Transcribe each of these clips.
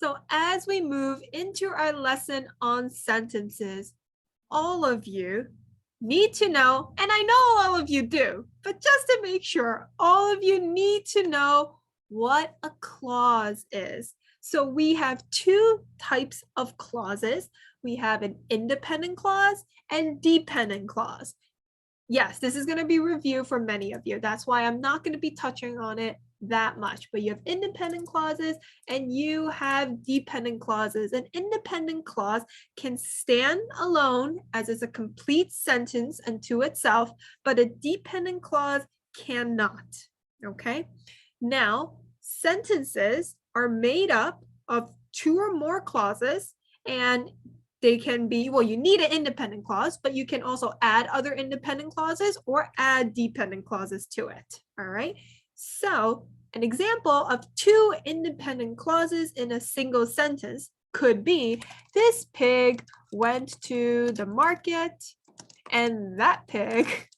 So as we move into our lesson on sentences, all of you need to know, and I know all of you do, but just to make sure, all of you need to know what a clause is. So we have two types of clauses. We have an independent clause and dependent clause. Yes, this is going to be review for many of you. That's why I'm not going to be touching on it that much, but you have independent clauses and you have dependent clauses. An independent clause can stand alone as is a complete sentence unto itself, but a dependent clause cannot. Okay. Now, sentences are made up of two or more clauses, and they can be, well, you need an independent clause, but you can also add other independent clauses or add dependent clauses to it. All right. So an example of two independent clauses in a single sentence could be, this pig went to the market and that pig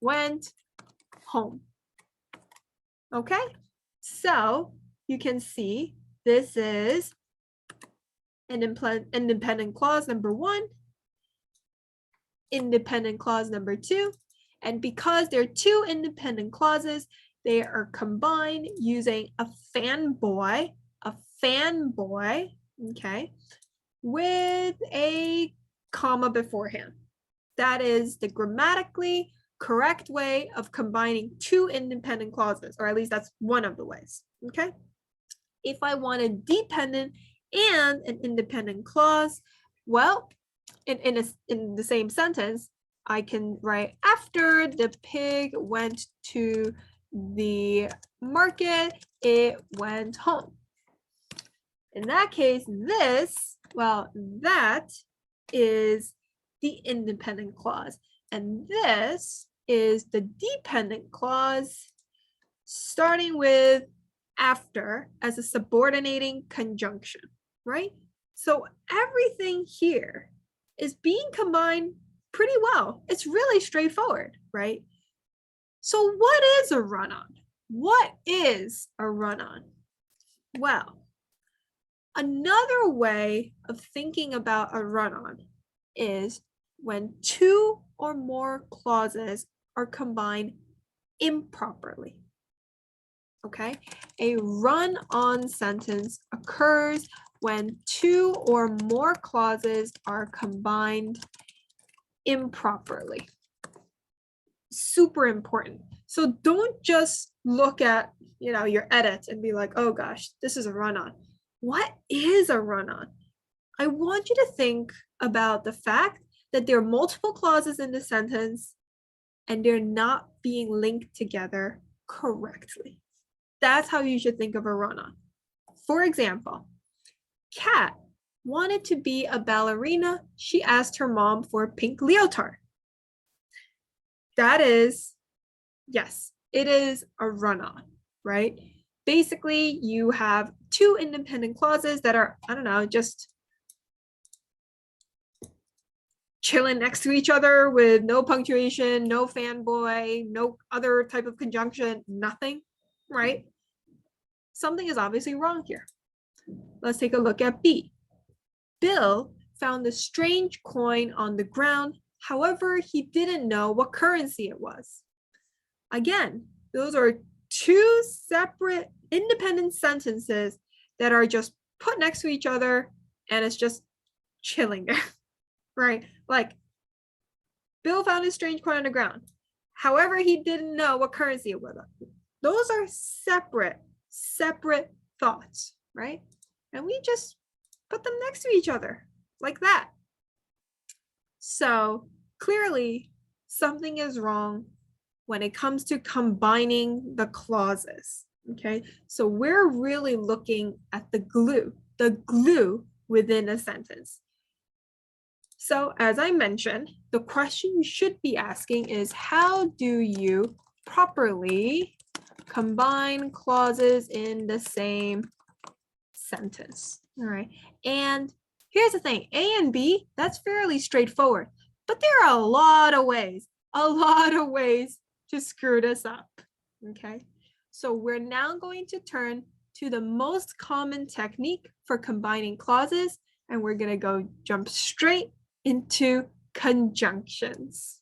went home. Okay. So you can see this is an independent clause number one, independent clause number two, and because they're two independent clauses, they are combined using a fanboy, okay, with a comma beforehand. That is the grammatically correct way of combining two independent clauses, or at least that's one of the ways, okay? If I want a dependent and an independent clause, well, in the same sentence, I can write, after the pig went to the market, it went home. In that case, this, well, that is the independent clause. And this is the dependent clause, starting with after as a subordinating conjunction, right? So everything here is being combined pretty well. It's really straightforward, right? So what is a run-on? What is a run-on? Well, another way of thinking about a run-on is when two or more clauses are combined improperly. Okay, a run-on sentence occurs when two or more clauses are combined improperly. Super important. So don't just look at, your edits and be like, oh gosh, this is a run-on. What is a run-on? I want you to think about the fact that there are multiple clauses in the sentence and they're not being linked together correctly. That's how you should think of a run-on. For example, Kat wanted to be a ballerina. She asked her mom for a pink leotard. That is, yes, it is a run-on, right? Basically, you have two independent clauses that are, I don't know, just chilling next to each other with no punctuation, no fanboy, no other type of conjunction, nothing, right? Something is obviously wrong here. Let's take a look at B. Bill found a strange coin on the ground. However, he didn't know what currency it was. Again, those are two separate independent sentences that are just put next to each other and it's just chilling there, right? Like, Bill found a strange coin on the ground. However, he didn't know what currency it was. Those are separate thoughts, right? And we just put them next to each other like that. So clearly something is wrong when it comes to combining the clauses, okay? So we're really looking at the glue within a sentence. So as I mentioned, the question you should be asking is, how do you properly combine clauses in the same sentence? All right. And here's the thing, A and B, that's fairly straightforward, but there are a lot of ways to screw this up. Okay. So we're now going to turn to the most common technique for combining clauses, and we're going to jump straight into conjunctions.